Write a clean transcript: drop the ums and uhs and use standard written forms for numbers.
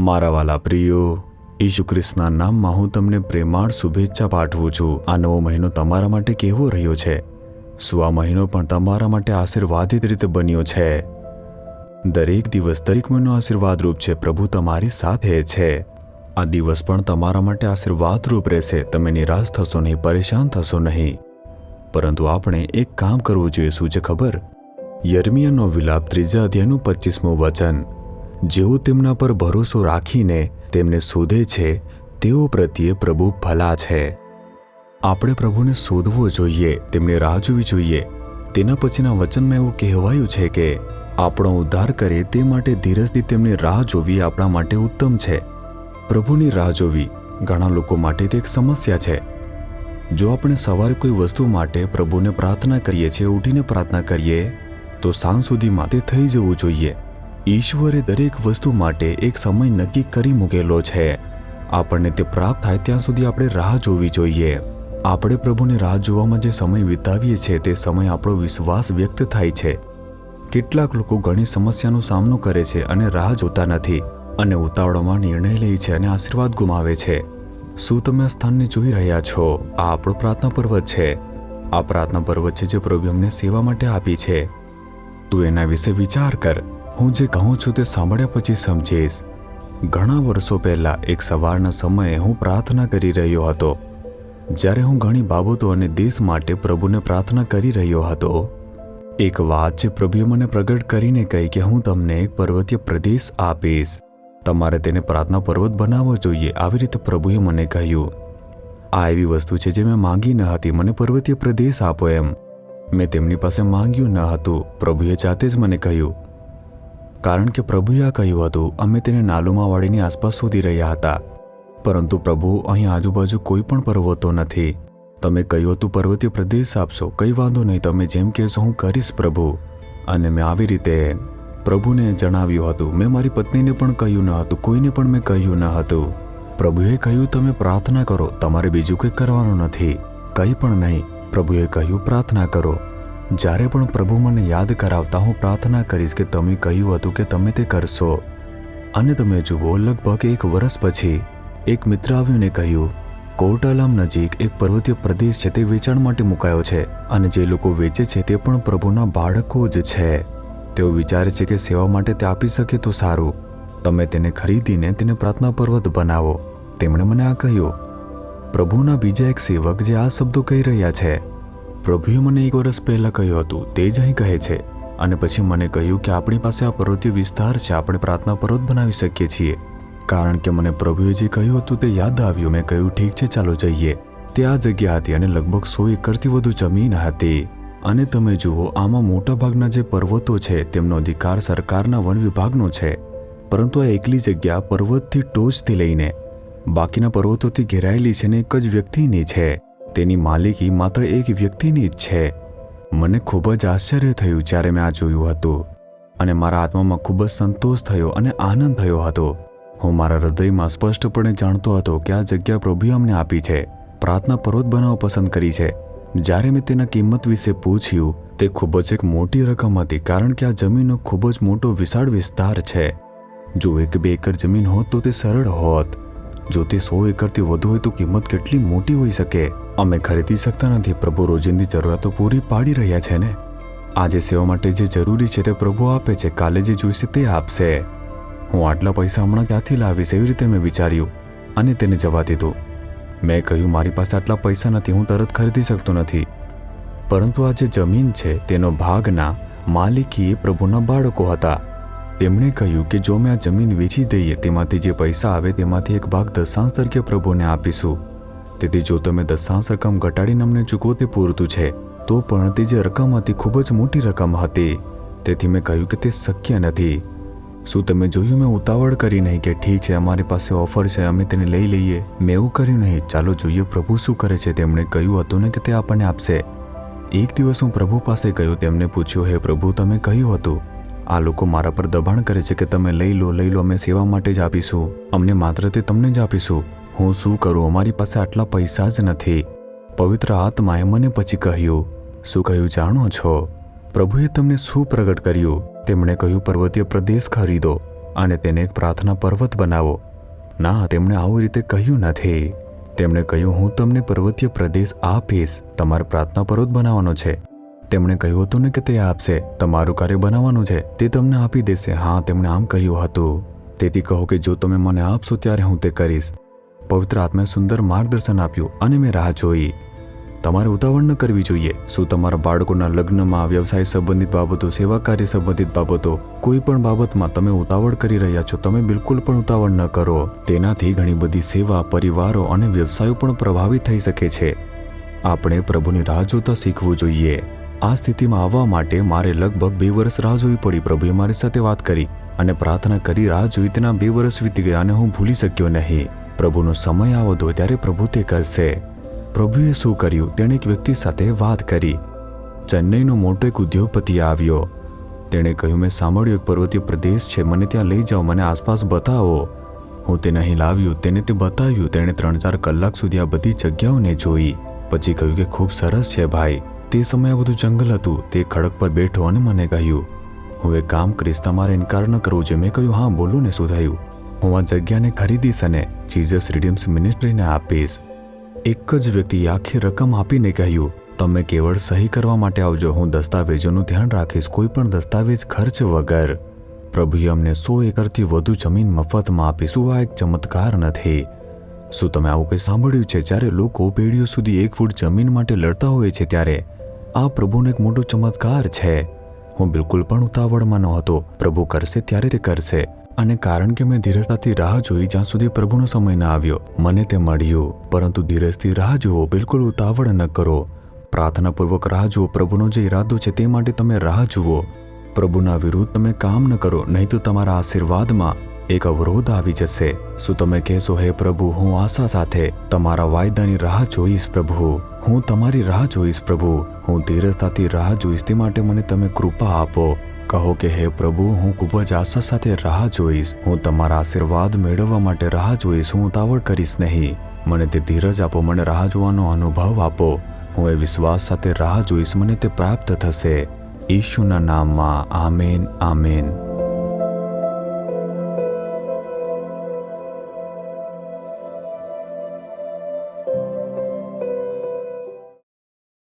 મારા વાલા પ્રિયો, ઈસુ ખ્રિસ્તના નામમાં હું તમને પ્રેમાળ શુભેચ્છા પાઠવું છું। આ નવો મહિનો તમારા માટે કેવો રહ્યો છે? શું આ મહિનો પણ તમારા માટે આશીર્વાદિત રીતે બન્યો છે? દરેક દિવસ દરેક મહિનો આશીર્વાદરૂપ છે। પ્રભુ તમારી સાથે છે। આ દિવસ પણ તમારા માટે આશીર્વાદરૂપ રહેશે। તમે નિરાશ થશો નહીં, પરેશાન થશો નહીં, પરંતુ આપણે એક કામ કરવું જોઈએ। શું છે ખબર? યર્મિયાનો વિલાપ 3 અધ્યાયનું 25મું વચન, જેઓ તેમના પર ભરોસો રાખીને તેમને શોધે છે તેઓ પ્રત્યે પ્રભુ ભલા છે। આપણે પ્રભુને શોધવો જોઈએ, તેમની રાહ જોવી જોઈએ। તેના પછીના વચનમાં એવું કહેવાયું છે કે આપણો ઉદ્ધાર કરે તે માટે ધીરજથી તેમની રાહ જોવી આપણા માટે ઉત્તમ છે। પ્રભુની રાહ જોવી ઘણા લોકો માટે તે એક સમસ્યા છે। જો આપણે સવારે કોઈ વસ્તુ માટે પ્રભુને પ્રાર્થના કરીએ છીએ, ઉઠીને પ્રાર્થના કરીએ, તો સાંજ સુધીમાં તે થઈ જવું જોઈએ। ઈશ્વરે દરેક વસ્તુ માટે એક સમય નક્કી કરી મૂકેલો છે। આપણને તે પ્રાપ્ત થાય ત્યાં સુધી આપણે રાહ જોવી જોઈએ। આપણે પ્રભુની રાહ જોવામાં જે સમય વિતાવીએ છીએ તે સમય આપણો વિશ્વાસ વ્યક્ત થાય છે। કેટલાક લોકો ઘણી સમસ્યાનો સામનો કરે છે અને રાહ જોતા નથી અને ઉતાવળમાં નિર્ણય લે છે અને આશીર્વાદ ગુમાવે છે। શું તમે આ સ્થાનને જોઈ રહ્યા છો? આ આપણો પ્રાર્થના પર્વત છે। આ પ્રાર્થના પર્વત છે જે પ્રભુ અમને સેવા માટે આપી છે। તું એના વિશે વિચાર કર। હું જે કહું છું તે સાંભળ્યા પછી સમજીશ। ઘણા વર્ષો પહેલા એક સવારના સમયે હું પ્રાર્થના કરી રહ્યો હતો। જ્યારે હું ઘણી બાબતો અને દેશ માટે પ્રભુને પ્રાર્થના કરી રહ્યો હતો, એક વાત જે પ્રભુએ મને પ્રગટ કરીને કહી કે હું તમને એક પર્વતીય પ્રદેશ આપીશ, તમારે તેને પ્રાર્થના પર્વત બનાવવો જોઈએ। આવી રીતે પ્રભુએ મને કહ્યું। આ એવી વસ્તુ છે જે મેં માંગી ન હતી, મને પર્વતીય પ્રદેશ આપો એમ। મેં તેમની પાસે માંગ્યું ન હતું, પ્રભુએ જાતે જ મને કહ્યું, કારણ કે પ્રભુએ આ કહ્યું હતું। અમે તેને નાલુમા વાડીની આસપાસ શોધી રહ્યા હતા, પરંતુ પ્રભુ, અહીં આજુબાજુ કોઈ પણ પર્વતો નથી। તમે કહ્યું હતું પર્વતીય પ્રદેશ આપશો, કંઈ વાંધો નહીં, તમે જેમ કહેશો હું કરીશ પ્રભુ। અને મેં આવી રીતે પ્રભુને જણાવ્યું હતું। મેં મારી પત્નીને પણ કહ્યું ન હતું, કોઈને પણ મેં કહ્યું ન હતું। પ્રભુએ કહ્યું તમે પ્રાર્થના કરો, તમારે બીજું કંઈ કરવાનું નથી, કંઈ પણ નહીં। પ્રભુએ કહ્યું પ્રાર્થના કરો। જ્યારે પણ પ્રભુ મને યાદ કરાવતા હું પ્રાર્થના કરીશ કે તમે કહ્યું હતું કે તમે તે કરશો। અને તમે જુઓ, લગભગ 1 વર્ષ પછી એક મિત્ર આવ્યું ને કહ્યું, કોર્ટાલામ નજીક એક પર્વતીય પ્રદેશ છે, તે વેચાણ માટે મુકાયો છે અને જે લોકો વેચે છે તે પણ પ્રભુના બાળકો જ છે। તેઓ વિચારે છે કે સેવા માટે તે આપી શકે તો સારું, તમે તેને ખરીદીને તેને પ્રાર્થના પર્વત બનાવો। તેમણે મને આ કહ્યું। પ્રભુના બીજા એક સેવક જે આ શબ્દો કહી રહ્યા છે, પ્રભુએ મને 1 વર્ષ પહેલા કહ્યું હતું તે જ અહીં કહે છે। અને પછી મને કહ્યું કે આપણી પાસે આ પર્વતીય વિસ્તાર છે, આપણે પ્રાર્થના પર્વત બનાવી શકીએ છીએ। કારણ કે મને પ્રભુએ જે કહ્યું હતું તે યાદ આવ્યું। મેં કહ્યું ઠીક છે, ચાલો જઈએ। તે આ જગ્યા હતી અને લગભગ 100 એકરથી વધુ જમીન હતી। અને તમે જુઓ, આમાં મોટા ભાગના જે પર્વતો છે તેમનો અધિકાર સરકારના વન વિભાગનો છે, પરંતુ આ એકલી જગ્યા પર્વતથી ટોચથી લઈને બાકીના પર્વતોથી ઘેરાયેલી છે ને એક જ વ્યક્તિની છે। તેની માલિકી માત્ર એક વ્યક્તિની જ છે। મને ખૂબ જ આશ્ચર્ય થયું જ્યારે મેં આ જોયું હતું અને મારા આત્મામાં ખૂબ જ સંતોષ થયો અને આનંદ થયો હતો। હું મારા હૃદયમાં સ્પષ્ટપણે જાણતો હતો કે આ જગ્યા પ્રભુએ અમને આપી છે, પ્રાર્થના પર્વત બનાવવા પસંદ કરી છે। જ્યારે મેં તેના કિંમત વિશે પૂછ્યું, તે ખૂબ જ એક મોટી રકમ હતી, કારણ કે આ જમીનનો ખૂબ જ મોટો વિશાળ વિસ્તાર છે। જો 1-2 એકર જમીન હોત તો તે સરળ હોત, જો તે 100 એકરથી વધુ હોય તો કિંમત કેટલી મોટી હોઈ શકે। અમે ખરીદી શકતા નથી, પ્રભુ રોજિંદી જરૂરિયાતો પૂરી પાડી રહ્યા છે ને। આજે સેવા માટે જે જરૂરી છે તે પ્રભુ આપે છે, કાલે જે જોઈશે તે આપશે। હું આટલા પૈસા હમણાં ક્યાંથી લાવીશ, એવી રીતે મેં વિચાર્યું અને તેને જવા દીધું। મેં કહ્યું મારી પાસે આટલા પૈસા નથી, હું તરત ખરીદી શકતો નથી। પરંતુ આ જે જમીન છે તેનો ભાગના માલિકી એ પ્રભુના બાળકો હતા। તેમણે કહ્યું કે જો અમે આ જમીન વેચી દઈએ, તેમાંથી જે પૈસા આવે તેમાંથી એક ભાગ દશાંશ તરીકે પ્રભુને આપીશું। તેથી જો તમે દશાંશ રકમ ઘટાડીને અમને ચૂકવો તે પૂરતું છે। તો પણ તે જે રકમ હતી ખૂબ જ મોટી રકમ હતી। તેથી મેં કહ્યું કે તે શક્ય નથી। શું તમે જોયું, મેં ઉતાવળ કરી નહીં કે ઠીક છે અમારી પાસે ઓફર છે, અમે તેને લઈ લઈએ। મેં એવું કર્યું નહીં, ચાલો જોઈએ પ્રભુ શું કરે છે। તેમણે કહ્યું હતું ને કે તે આપણને આપશે। એક દિવસ હું પ્રભુ પાસે ગયો, તેમને પૂછ્યું, હે પ્રભુ, તમે કહ્યું હતું આ લોકો મારા પર દબાણ કરે છે કે તમે લઈ લો, અમે સેવા માટે જ આપીશું, અમને માત્ર તે તમને જ આપીશું। હું શું કરું, અમારી પાસે આટલા પૈસા જ નથી। પવિત્ર આત્માએ મને પછી કહ્યું, શું કહ્યું જાણો છો? પ્રભુએ તમને શું પ્રગટ કર્યું? તેમણે કહ્યું પર્વતીય પ્રદેશ ખરીદો। અને તેને એક પ્રાર્થના પર્વત બનાવો. ના, તેમણે આવું રીતે કહ્યું નથી. તેમણે કહ્યું, હું તમને પર્વતીય પ્રદેશ આપીશ, તમારે પ્રાર્થના પર્વત બનાવવાનો છે. તેમણે કહ્યું હતું ને કે તે આપશે, તમારું કાર્ય બનાવવાનું છે, તે તમને આપી દેશે. હા, તેમણે આમ કહ્યું હતું. તેથી કહો કે જો તમે મને આપશો ત્યારે હું તે કરીશ. પવિત્ર આત્માએ સુંદર માર્ગદર્શન આપ્યું અને મેં રાહ જોઈ. તમારે ઉતાવળ ન કરવી જોઈએ. શું તમારા બાળકોના લગ્નમાં, વ્યવસાય સંબંધિત બાબતો, સેવા કાર્ય સંબંધિત બાબતો, કોઈ પણ બાબતમાં તમે ઉતાવળ કરી રહ્યા છો? તમે બિલકુલ પણ ઉતાવળ ન કરો. તેનાથી ઘણી બધી સેવા, પરિવારો અને વ્યવસાયો પણ પ્રભાવિત થઈ શકે છે. આપણે પ્રભુની રાહ જોતા શીખવું જોઈએ. આ સ્થિતિમાં આવવા માટે મારે લગભગ 2 વર્ષ રાહ જોવી પડી. પ્રભુએ મારી સાથે વાત કરી અને પ્રાર્થના કરી રાહ જોઈ. તેના 2 વર્ષ વીતી ગયા અને હું ભૂલી શક્યો નહીં. પ્રભુનો સમય આવતો ત્યારે પ્રભુ તે કરશે. પ્રભુએ શું કર્યું? તેણે એક વ્યક્તિ સાથે વાત કરી. ચેન્નઈનો મોટો એક ઉદ્યોગપતિ આવ્યો. તેણે કહ્યું, મેં સાંભળ્યું એક પર્વતીય પ્રદેશ છે, મને ત્યાં લઈ જાઓ, મને આસપાસ બતાવો. હું તેને અહીં લાવ્યું, તેને તે બતાવ્યું. તેણે 3-4 કલાક સુધી આ બધી જગ્યાઓને જોઈ. પછી કહ્યું કે ખૂબ સરસ છે ભાઈ. તે સમયે આ બધું જંગલ હતું. તે ખડક પર બેઠો અને મને કહ્યું, હું એક કામ કરીશ, તમારે ઇનકાર ન કરવો જોઈએ. મેં કહ્યું, હા બોલો ને, શું થયું? હું આ જગ્યાને ખરીદીશ અને જીસસ રિડીમ્સ મિનિસ્ટ્રીને આપીશ. એક જ વ્યક્તિએ આખી રકમ આપીને કહ્યું, તમે કેવળ સહી કરવા માટે આવજો, હું દસ્તાવેજોનું ધ્યાન રાખીશ, કોઈ પણ દસ્તાવેજ ખર્ચ વગર. પ્રભુએ અમને 100 એકરથી વધુ જમીન મફતમાં આપી. શું આ એક ચમત્કાર નથી? શું તમે આવું કંઈ સાંભળ્યું છે? જ્યારે લોકો પેઢીઓ સુધી 1 ફૂટ જમીન માટે લડતા હોય છે ત્યારે આ પ્રભુનો એક મોટો ચમત્કાર છે. હું બિલકુલ પણ ઉતાવળમાં નહોતો. પ્રભુ કરશે ત્યારે તે કરશે. અને કારણ કે મેં ધીરજતાથી રાહ જોઈ જ્યાં સુધી પ્રભુનો સમય ન આવ્યો, મને તે મળ્યું. પરંતુ ધીરજથી રાહ જુઓ, બિલકુલ ઉતાવળ ન કરો. પ્રાર્થનાપૂર્વક રાહ જુઓ. પ્રભુનો જે ઈરાદો છે તે માટે તમે રાહ જુઓ. પ્રભુના વિરુદ્ધ તમે કામ ન કરો, નહીં તો તમારા આશીર્વાદમાં એક અવરોધ આવી જશે. શું તમે કહેશો, હે પ્રભુ, હું આશા સાથે તમારા વાયદાની રાહ જોઈશ પ્રભુ, હું તમારી રાહ જોઈશ પ્રભુ, હું ધીરજતાથી રાહ જોઈશ, તે માટે મને તમે કૃપા આપો. કહો કે હે પ્રભુ, હું ખૂબ જ આશા સાથે રાહ જોઈશ, હું તમારા આશીર્વાદ મેળવવા માટે રાહ જોઈશ, હું ઉતાવળ કરીશ નહીં. મને તે ધીરજ આપો, મને રાહ જોવાનો અનુભવ આપો. હું એ વિશ્વાસ સાથે રાહ જોઈશ, મને તે પ્રાપ્ત થશે. ઈશુના નામમાં આમેન, આમેન.